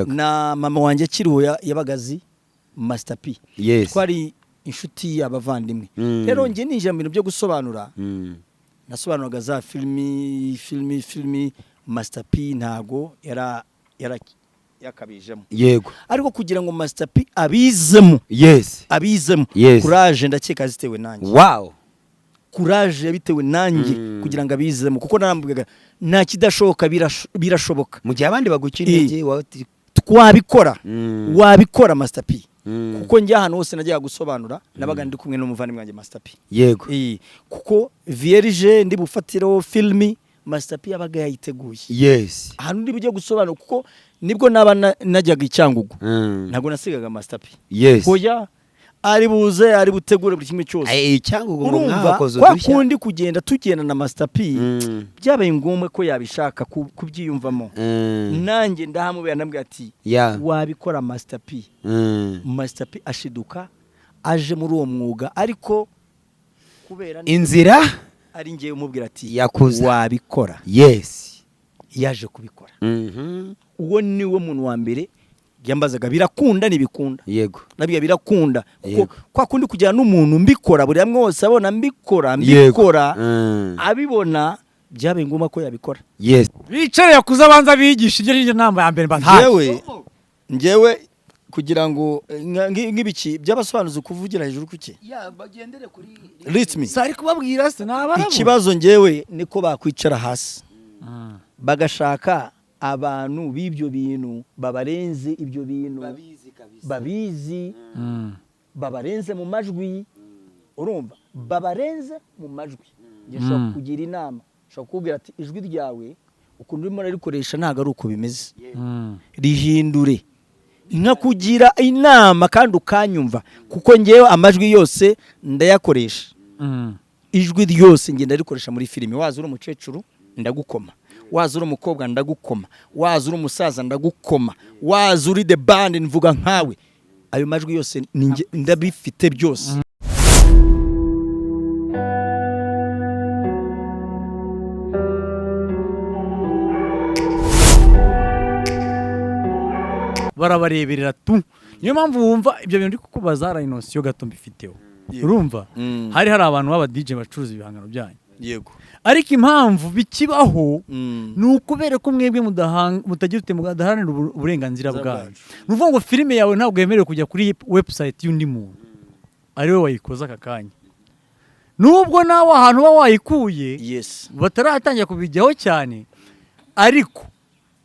na mama wanjye kiruya yabagazi Master P. Yes. Twari inshuti y'abavandimwe. Rero nge ninjira mu bintu byo gusobanura. Nasobanuraga za filmi Master P ntago yakabijemo. Yego. Ariko kugira ngo Master P abizemo. Yes. Abizemo. Yes. Courage ndakeka zitewe nanjye. Wow. Courage yabitewe nanjye kugira ngo abizemo kuko narambwaga nta kidashoboka birashoboka. Mu gihe abandi bagukinije twabikora. Wabikora Master P. Kuko njya hano hose najya gusobanura nabaga ndi kumwe n'umuvandimwe wanjye Master P. Yego. Kuko Vierge ndi bufatiro filmi Master P yabaga yayiteguye. Yes. Hano ndi bujye gusobanura kuko nibwo naba najyaga icyangugu. Ntago nasigaga Master P. Yes. Hoya ari buze ari butegure buri kimwe cyose. Icyangugu ngo mwakoze kwa kundi kugenda tugenda na Master P byabaye ngombwa ko yabishaka kubyiyumvamo. Nanjye ndahamubera nambwe ati wabikora Master P. Master P ashiduka aje muri uwo mwuga ariko kubera inzira ari ngiye umubwira ati wabikora. Yes. Yaje kubikora. Uwo ni wo muntu wa mbere yambazaga birakunda nibikunda. Yego. Nabiga birakunda kuko kwa kundi kujyana n'umuntu mbikora buri amwe wose abona mbikora abibona byabe ngoma ko yabikora. Yes. Bicare yakuza abanza bigisha ibyo n'ibyo namba ya mbere bantaye. Ngewe kugira ngo nk'ibiki byabasobanuze kuvugira hejuru kuki bagendere kuri ritmi sari kubabwira se nabarabo. Ikibazo ngewe niko bakwicara hasi bagashaka abantu b'ibyo bintu babarenze ibyo bintu babizi babarenze mu majwi urumva babarenze mu majwi ngisho kugira inama sho kubwira ati ijwi ryawe ukuntu urimo rikoresha ntago ari uko bimeze rihindure nka kugira inama kandi ukanyumva kuko ngewe amajwi yose ndayakoresha ijwi ryose ngenda rikoresha muri filime waza uri umukecuru ndagukoma waza uri umukobwa ndagukoma waza uri umusaza ndagukoma waza uri the band nvuga nkawe ayo majwi yose ndabifite byose. Barabareberera tu niyo mpamvu wumva ibyo bintu ndi kukubaza Rhinosiyo gato mbifiteho urumva hari abantu baba DJ bacuruza ibihangano byanyu. Yego. Ariko impamvu bikibaho nukubera ko mwebwe mutagira ute mudaharanira uburenganzira bwawe. Nuvuga ngo filime yawe ntabwo yemerewe kujya kuri website y'undi muntu ari we wayikoza akakanya nubwo nawe ahantu ba wayikuye bataratangira kubijyaho cyane ariko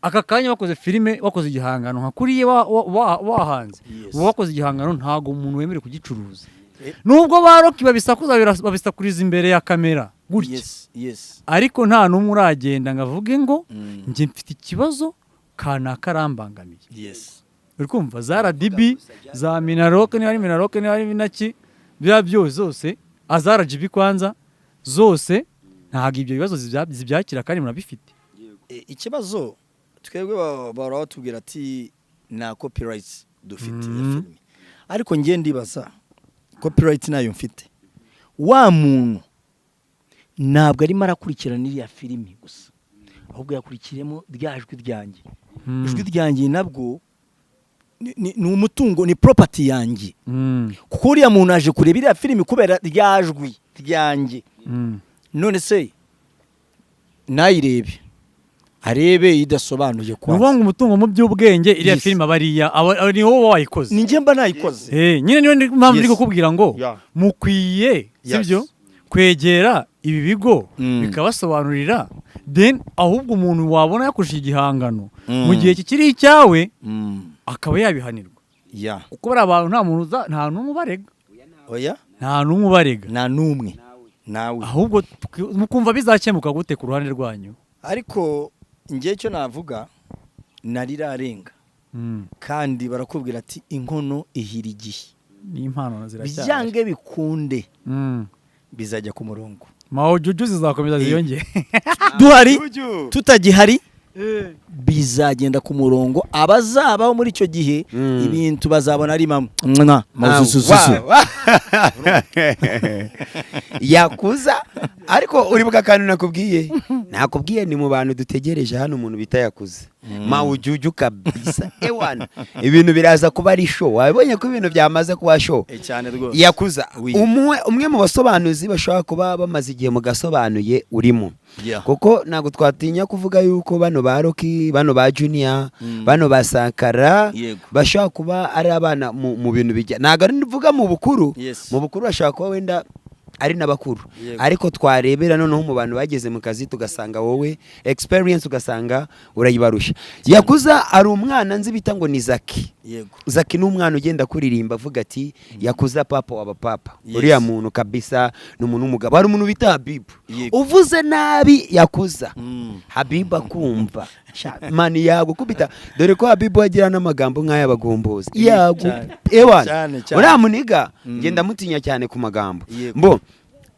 akakanya wakoze filime wakoze igihangano nka kuriye wahanze wakoze igihangano ntago umuntu wemerewe kugicuruza nubwo baroki babisakuriza imbere ya kamera gutya. Ariko nta numwe uragenda ngavuge ngo nje mfite ikibazo kana karambangamiye. Uri kumva za RDB za Minaroke ni hari binaki bya byose zose azara GB kwanza zose ntago ibyo bibazo zibyakira kandi murabifite. Ikibazo twebwe baraho tubwira ati na copyright dufite ya filime ariko ngiye ndibaza copyright nayo mfite wa muntu ntabwo ari marakurikirana iriya filime gusa ahubwo yakurikiremo ryajwi ryanjye ijwi ryanjye nabwo ni umutungo ni property yanjye kuko uriya muntu aje kureba iriya filime kubera ryajwi ryanjye none se nayirebe arebe idasobanuye kwa nuvuga ngo umutungo mu by'ubwenge iriya filime abariya ni wowe wayikoze ninjye mba nayikoze nyine niyo mpamvu ndi kukubwira ngo mukwiye sibyo kwegera ibi bigo bikabasobanurira then ahubwo umuntu wabona yakoresha igihangano mu gihe kikiri icyawe akaba yabihanirwa uko bari abantu nta numwe ubarega nta numwe ubarega nta numwe nawe ahubwo mukumva bizakemuka gute ku ruhande rwanyu. Ariko ngiye cyo navuga narirarenga kandi barakubwira ati inkono ihira igihe ni impano ziracyari byange bikunde bizajya ku murongo mawo juju zizakomeza ziyonge duhari tutagihari bizagenda ku murongo abazabaho muri icyo gihe ibintu bazabona ari Yakuza ariko uribuka akantu nakubwiye ni mu bantu dutegereje hano umuntu bita Yakuza mawujuju kabisa ewana ibintu biraza kuba ari show wabonye ko ibintu byamaze kuba show cyane rwose Yakuza umwe mu basobanuzi bashobora kuba bamaze igihe mu gasobanuye urimo kuko ntabwo twatinya kuvuga yuko bano ba Rocky bano ba Junior bano ba Sankara bashobora kuba ari abana mu bintu bijya ntabwo ari ndivuga mu bukuru bashobora kuba wenda ari n'abakuru ariko twarebera noneho mu bantu bageze mu kazi tugasanga wowe experience ugasanga urayibarusha Yakuza ari umwana nzi bita ngo ni Zaki ni umwana ugenda kuririmba avuga ati Yakuza papa w'abapapa uriya muntu kabisa ni umuntu w'umugabo hari umuntu bita Habibu uvuze nabi Yakuza Habibu akumva mani yagukubita dore ko Habibu agira n'amagambo nk'aya bagomboza uriya muniga ngenda mutinya cyane ku magambo mbo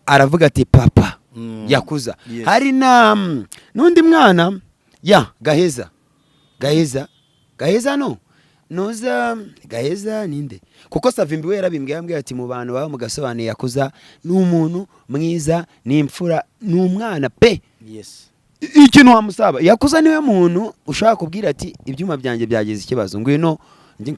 aravuga ati papa Yakuza hari na n'undi mwana Gaheza no noza Gaheza ninde kuko Savimbi we yarabimbwiye yambwiye ati mu bantu baba mu gasobanuye Yakuza ni umuntu mwiza ni imfura ni umwana pe ikintu wamusaba Yakuza niwe muntu ushaka kubwira ati ibyuma byanjye byagize ikibazo ngwino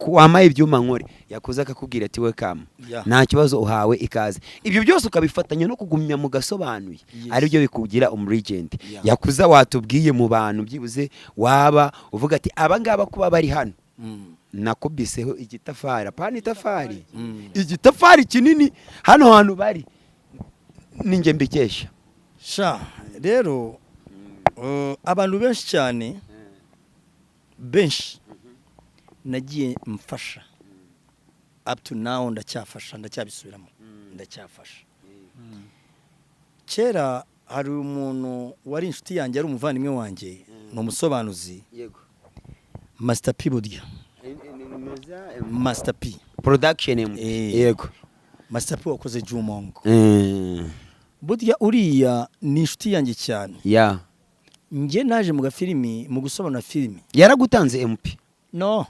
wamaye ibyuma nkore Yakuza akakubwira ati we kama nta kibazo uhawe ikaze ibyo byose ukabifatanya no kugumya mu gasobanuye ari byo bikugira umregent Yakuza watubwiye mu bantu byibuze waba uvuga ati abangaba kuba bari hano nakubiseho igitafari apana itafari igitafari kinini hano hantu bari ninjye mbikesha rero abantu benshi cyane benshi nagiye mfasha up to now ndacyabisubiramo ndacyafasha kera hari umuntu wari inshuti yanjye ari umuvandimwe wanjye ni umusobanuzi Master P Budya Master P production yego Master P wakoze Jumongo Budya uriya ni inshuti yanjye cyane nge naje mu gafilimi mu gusobanura filimi yaragutanze MP no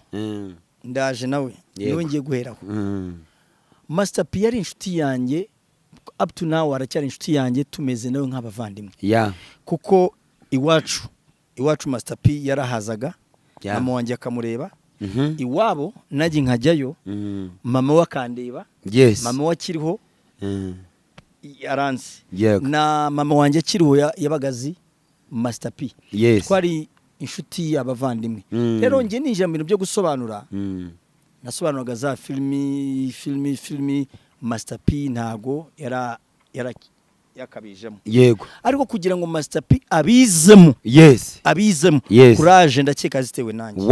ndaje nawe niwe ngiye guheraho Master P yari inshuti yanjye up to now aracyari inshuti yanjye tumeze nawe nk'abavandimwe kuko iwacu Master P yarahazaga mama wanjye akamureba iwabo najye nkajyayo mama we akandeba mama we akiriho yaranze na mama wanjye akiriho yabagazi Master P twari inshuti y'abavandimwe rero nge ninjira mu bintu byo gusobanura nasobanuraga za filimi Master P ntago yakabijemo ariko kugira ngo Master P abizemo courage ndakeka zitewe nanjye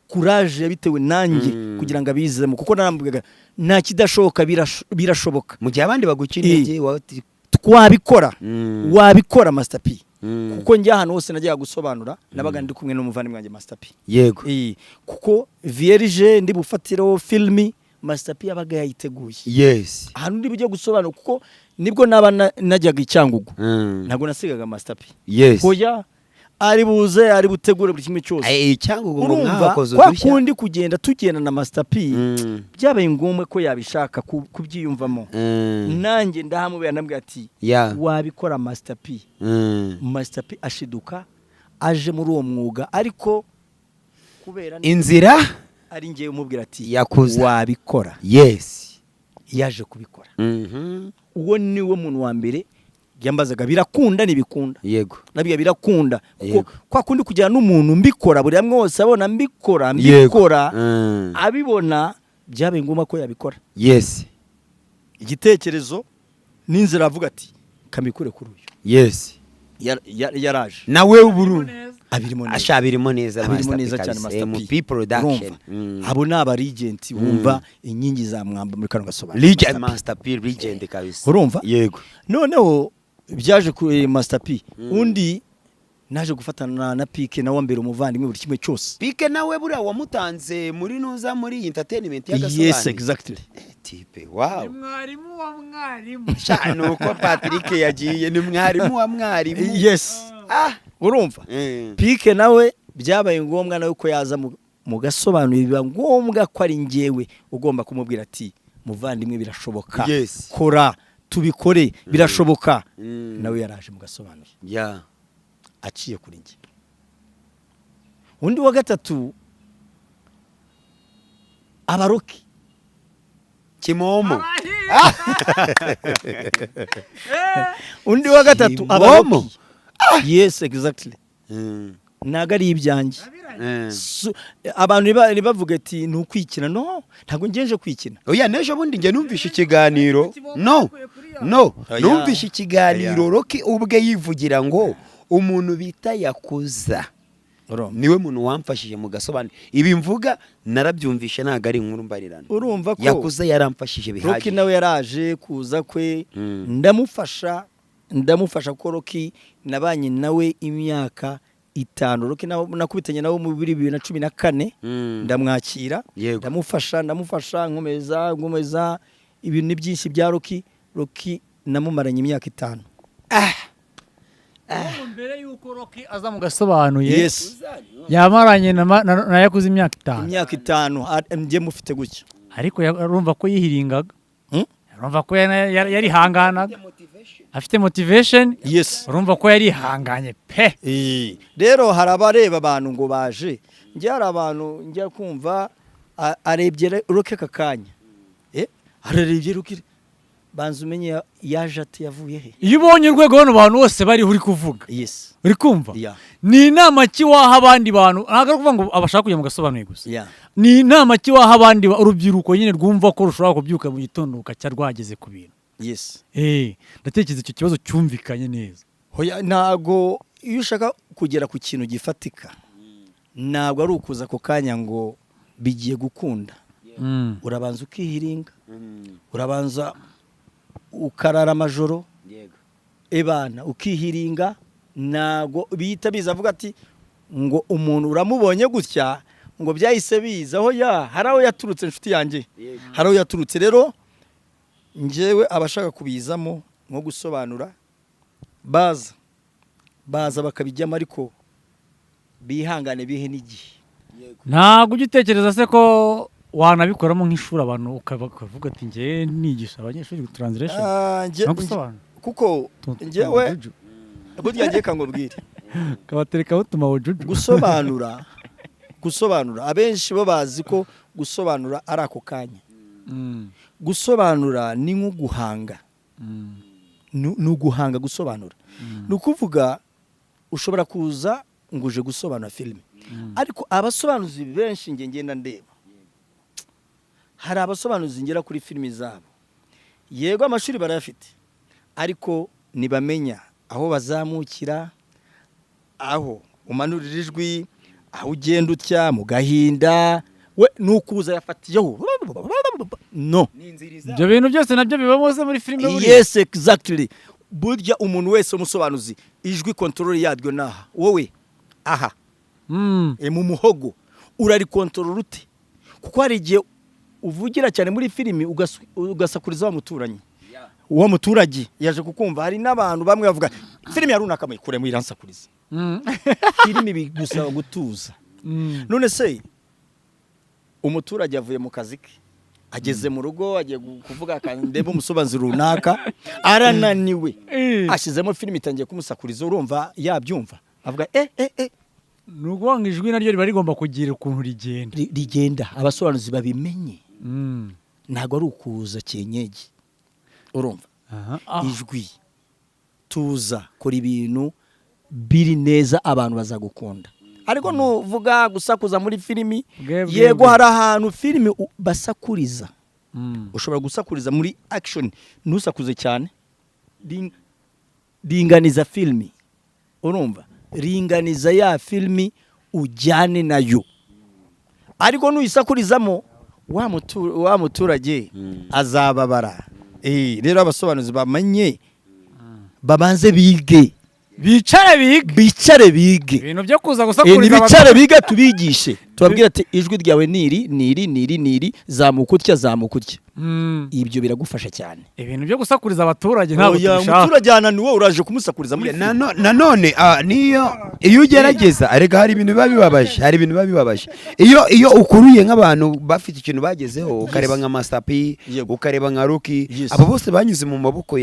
courage yabitewe nanjye kugira ngo abizemo kuko narambugaga nta kidashoboka birashoboka mu gihe abandi bagukinege twabikora wabikora Master P kuko njya hano hose najya gusobanura nabaga ndi kumwe n'umuvandimwe wanjye Master P kuko vierge ndi bufatiraho filmi Master P yabaga yayiteguye ahantu ndi bujye gusobanura kuko nibwo naba najyaga icyangugu ntago nasigaga Master P koya ari buze ari butegura buri kimwe cyose icyangugu ngo mwakoze kwa kundi kugenda tugenda na Master P byabaye ngombwa ko yabishaka kubyiyumvamo nanjye ndahamubera nambwiye ati wabikora Master P Master P ashiduka aje muri uwo mwuga ariko kubera inzira ari ngiye umubwira ati Yakuza wabikora yaje kubikora uwo niwe muntu wa mbere yambazaga birakunda nibikunda nabiga birakunda kuko kwa kundi kujyana n'umuntu mbikora buri amwe wose abona mbikora abibona byabaye ngoma ko yabikora igitekerezo n'inzira avuga ati kamikure kuri uyu yaraje nawe ubururu abirimo neza cyane Master P production abo naba regent bumva inkingi za mwamba muri kano gasobanura legend Master P legend kabisa urumva noneho byaje ku Master P undi naje gufatana na Pike nawe mbere umuvandimwe buri kimwe cyose Pike nawe buriya wamutanze muri nuza muri entertainment y'agasobanura exactly tipe wow mwarimu wa mwarimu cyane uko Patrick yagiye ni mwarimu wa mwarimu yes urumva Pike nawe byabaye ngombwa nawe ko yaza mu gasobanuro biba ngombwa ko ari njyewe ugomba kumubwira ati muvandimwe birashoboka kora tubikore birashoboka nawe yaraje mu gasobanuro aciye kuri njye. Undi wa gatatu Abaroki Kimomo undi wa gatatu Abaroki yes exactly nagari ibyanjye abantu bavuga ati ntukwikina no ntago ngenje kwikina oya nejo bundi nge numvisha ikiganiro numvisha ikiganiro Roki ubwe yivugira ngo umuntu bita Yakuza niwe muntu wamfashije mu gasobanuro ibi mvuga narabyumvisha naga ari inkuru mbarirana urumva ko Yakuza yaramfashije bihagije Roki nawe yaraje kuza kwe ndamufasha ko Roki nabanye nawe imyaka 5 Roki nakubitanye nawe mu 2014 ndamwakira ndamufasha nkomeza ibintu byinshi bya Roki namumaranye imyaka 5 mbere yuko Roki aza mu gasobanuye yamaranye na Yakuza imyaka 5 njye mufite gutya ariko urumva ko yihiringaga urumva ko yari hanganaga afite motivation urumva ko yari hanganye pe rero harabareba abantu ngo baje njye hari abantu njya kumva arebye Roki kakanya ararebye Roki banza umenye yaje ati yavuye he iyo ubonye urwego hano abantu bose bari uri kuvuga uri kumva ni inama ki waha abandi bantu ntabwo kuvuga ngo abashaka kujya mu gasobanuye gusa ni inama ki waha abandi urubyiruko nyine rwumva ko rushobora kubyuka mu gitondo ukacya rwageze ku bintu ndatekereza icyo kibazo cyumvikanye neza ntabwo iyo ushaka kugera ku kintu gifatika ntabwo ari ukuza ako kanya ngo bigiye gukunda urabanza ukihiringa urabanza ukarara amajoro ebana ukihiringa nago bihita biza avuga ati ngo umuntu uramubonye gutya ngo byahise biza aho haraho yaturutse inshuti yanjye haraho yaturutse rero njyewe abashaka kubizamo nko gusobanura baza bakabijyamo ariko bihangane bihe n'igihe ntabwo ugitekereza se ko wanabikoramo nk'ishuri abantu ukavuga ati nge nigisha abanyeshuri translation no gusobanura kuko ngewe burya ngiye kangobwire kabatereka utuma wujuju gusobanura abenshi bo bazi ko gusobanura ari ako kanya gusobanura ni nko guhanga ni uguhanga gusobanura ni ukuvuga ushobora kuza ngo uje gusobanura filime ariko abasobanuzi benshi ngenda ndeba hari abasobanuzi ngera kuri filimi zabo yego amashuri barayafite ariko nibamenya aho bazamukira aho umanurira ijwi aho ugenda utya mu gahinda we nukuza yafatiyeho no ibyo bintu byose nabyo bibamo muri filime yes exactly burya umuntu wese umusobanuzi ijwi control yadyo naha wowe aha mu muhogo urari control ute kuko hari igihe uvugira cyane muri filimi ugasakuriza wa muturanyi uwo muturage yaje kukumva hari n'abantu bamwe bavuga filimi ya runaka muyikure mu iransakuriza filimi bigusaba gutuza none se umuturage avuye mu kazi ke ageze mu rugo agiye kuvuga ndebe umusobanzi runaka arananiwe ashizemo filimi itangiye kumusakuriza urumva yabyumva avuga nuguhanga ijwi naryo riba rigomba kugira ukuntu rigenda abasobanuzi babimenye ntago ari ukuza cyenyegi urumva ijwi tuza kora ibintu biri neza abantu bazagukunda ariko nuvuga gusakuza muri filimi yego hari ahantu filimi basakuriza ushobora gusakuriza muri action nusakuze cyane ringaniza filimi urumva ringaniza ya filimi ujyane nayo ariko nuyisakurizamo wa muturage azababara rero abasobanuzi bamenye babanze bige bicare bige ibintu byo kuza gusakuriza bicare biga tubigishe tubabwira ati ijwi ryawe niri zamuka utya ibyo biragufasha cyane. Ibintu byo gusakuriza abaturage ntabwo tubishaka. Umuturage ananiwe uraje kumusakuriza muri nanone iyo ugerageza arega hari ibintu biba bibabaje iyo ukuruye nk'abantu bafite ikintu bagezeho ukareba nka Masapi ukareba nka Rocky abo bose banyuze mu maboko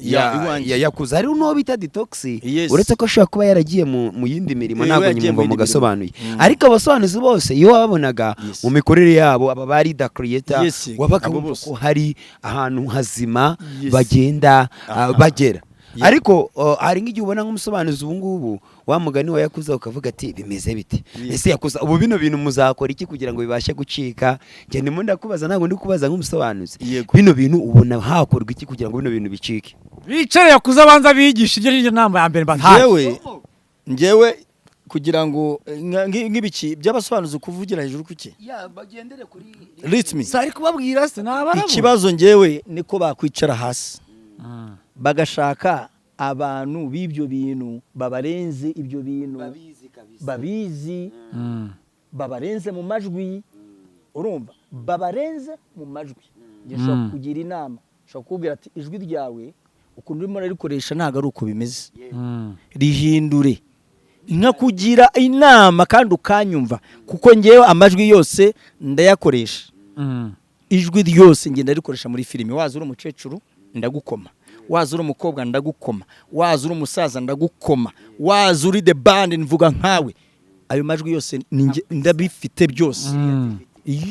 yakuza hari n'uwo bita Detox uretse ko ashobora kuba yaragiye mu yindi mirimo ntabwo nyumva mu gasobanuye ariko abasobanuzi bose iyo wabonaga mu mikorere yabo aba bari da creator wabaga ko hari ahantu hazima bagenda bagera ariko hari nk'igihe ubona nk'umusobanuzi ubu ngubu wa mugani wa Yakuza ukavuga ati bimeze bite ese Yakuza ubu bino bintu muzakora iki kugira ngo bibashe gucika njye ndimo ndakubaza ntabwo ndi kubaza nk'umusobanuzi bino bintu ubona hakorwa iki kugira ngo bino bintu bicike bicare Yakuza banza bigisha iryo nama ya mbere njyewe kugira ngo nk'ibiki by'abasobanuzi kuvugira hejuru kuki bagendere kuri ritmi sari kubabwira se nabarabo ikibazo njyewe niko bakwicara hasi bagashaka abantu b'ibyo bintu babarenze ibyo bintu babizi babarenze mu majwi urumva babarenze mu majwi gishobora kugira inama ushobora kukubwira ati ijwi ryawe ukuntu urimo urarikoresha ntabwo ari uko bimeze rihindure nka kugira inama kandi ukanyumva kuko ngewe amajwi yose ndayakoresha ijwi ryose ngenda rikoresha muri filime waza uri umukecuru ndagukoma waza uri umukobwa ndagukoma waza uri umusaza ndagukoma waza uri the band mvuga nkawe ayo majwi yose ndabifite byose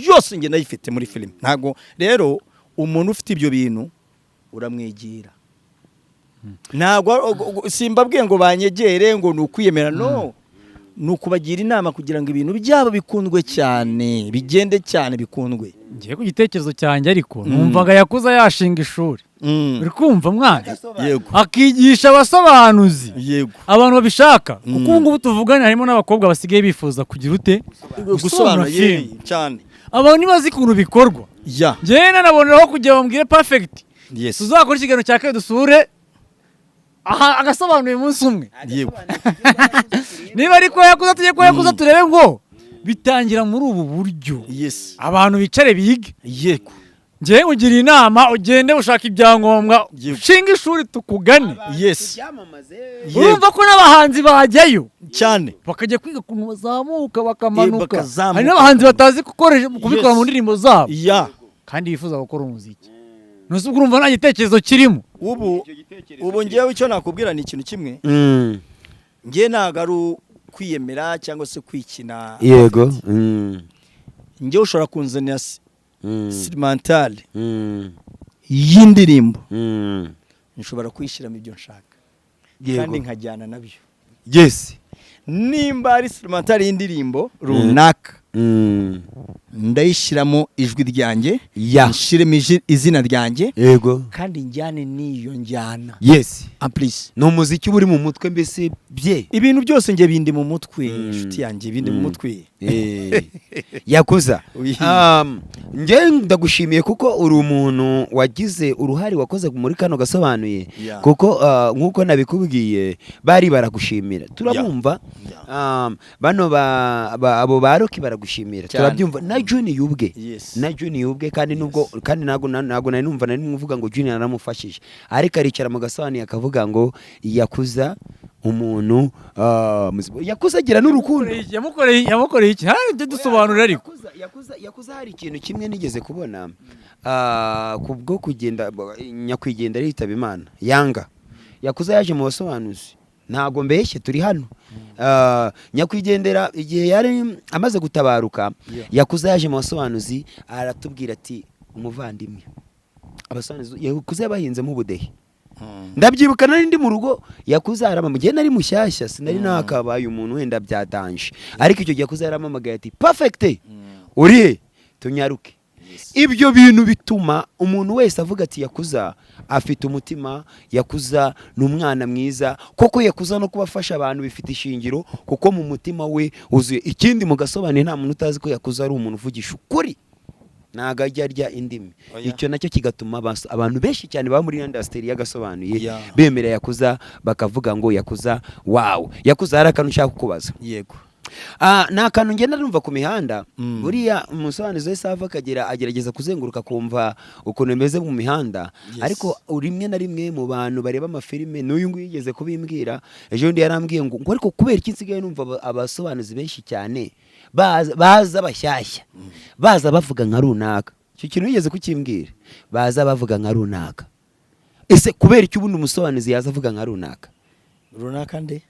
yose ngenda yifite muri filime ntago rero umuntu ufite ibyo bintu uramwegera ntago simbabwiye ngo banyegere ngo nukwiyemera no nukubagira inama kugira ngo ibintu byabo bikundwe cyane bigende cyane bikundwe ngiye ku gitekerezo cyanjye ariko numvaga Yakuza yashinga ishuri uri kumva mwana akigisha abasobanuzi abantu babishaka kuko ubu ngubu tuvugana harimo n'abakobwa basigaye bifuza kugira ute gusobanura cyane abantu nibazi ukuntu bikorwa njyewe nanaboneraho kugira bambwire perfect tuzakora ikiganiro cya kabiri dusure agasobanuye umunsi umwe niba ariko Yakuza tujye ko Yakuza turebe ngo bitangira muri ubu buryo abantu bicare bige njyewe ugira inama ugende ushaka ibyangombwa ushinga ishuri tukugane urumva ko n'abahanzi bajyayo cyane bakajya kwiga ukuntu bazamuka bakamanuka hari n'abahanzi batazi kubikora mu ndirimbo zabo kandi bifuza gukora umuziki nusubwo urumva nta gitekerezo kirimo ubu ngewe icyo nakubwira ni ikintu kimwe ngewe ntabwo ari kwiyemera cyangwa se kwikina yego ngewe ushobora kunzanira sentimentale y'indirimbo nshobora kuyishyiramo ibyo nshaka kandi nkajyana nabyo nimba ari sentimentale y'indirimbo runaka ndayishyiramo ijwi ryanjye nshyiremo izina ryanjye kandi njyane n'iyo njyana ni umuziki uba uri mu mutwe mbese bye ibintu byose njye bindi mu mutwe inshuti yanjye bindi mu mutwe Yakuza njye ndagushimiye kuko uri umuntu wagize uruhare wakoze muri kano gasobanuye kuko nk'uko nabikubwiye bari baragushimira turabumva bano abo ba Rocky baragushimira turabyumva na Junior ubwe kandi ntabwo nari numva nari mvuga ngo Junior naramufashije ariko aricara mu gasobanuye akavuga ngo Yakuza umuntu Yakuza agira n'urukundo yamukoreye iki hari ibyo dusobanurira ariko Yakuza hari ikintu kimwe nigeze kubona kubwo kugenda nyakwigendera yitaba Imana Yanga Yakuza yaje mu basobanuzi ntago mbeshye turi hano nyakwigendera igihe yari amaze gutabaruka Yakuza yaje mu basobanuzi aratubwira ati umuvandimwe abasobanuzi Yakuza yabahinzemo ubudehe ndabyibuka nari ndi mu rugo Yakuza aramamagaye nari mushyashya sinari nakabaye umuntu wenda byadanje ariko icyo gihe Yakuza yaramamagaye ati perfect uri tunyaruke ibyo bintu bituma umuntu wese avuga ati Yakuza afite umutima Yakuza ni umwana mwiza koko Yakuza no kubafasha abantu bifite ishingiro kuko mu mutima we uzuye ikindi mu gasobanuye nta muntu utazi ko Yakuza ari umuntu uvugisha ukuri ntago ajya arya indimi. Oya. Icyo nacyo kigatuma abantu benshi cyane baba muri industry yagasobanuye Yeah. bemera Yakuza bakavuga ngo Yakuza wow. Yakuza hari akantu nshaka kukubaza. yego Ni akantu ngenda numva ku mihanda Mm. buriya umusobanuzi wese ava agerageza kuzenguruka kumva ukuntu bimeze mu mihanda. Yes. Ariko rimwe na rimwe mu bantu bareba amafilime n'uyu nguyu yigeze kubimbwira ejo bundi yarambwiye ngo ariko kubera iki nsigaye numva abasobanuzi benshi cyane baza bashyashya baza bavuga nka runaka. Icyo kintu yigeze kukimbwira, baza bavuga nka runaka. Ese kubera iki ubundi umusobanuzi yaza avuga nka runaka nde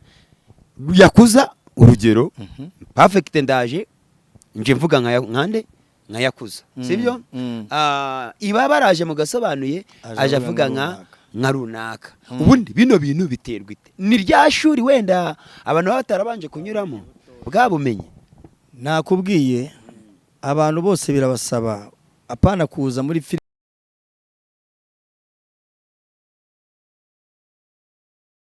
Yakuza urugero perfect ndaje nje mvuga nka Yakuza sibyo? Iba baraje mu gasobanuye aje avuga nka runaka. Ubundi bino bintu biterwa ite? Ni rya shuri wenda abantu batarabanje kunyuramo bwabumenye? nakubwiye abantu bose birabasaba apana kuza muri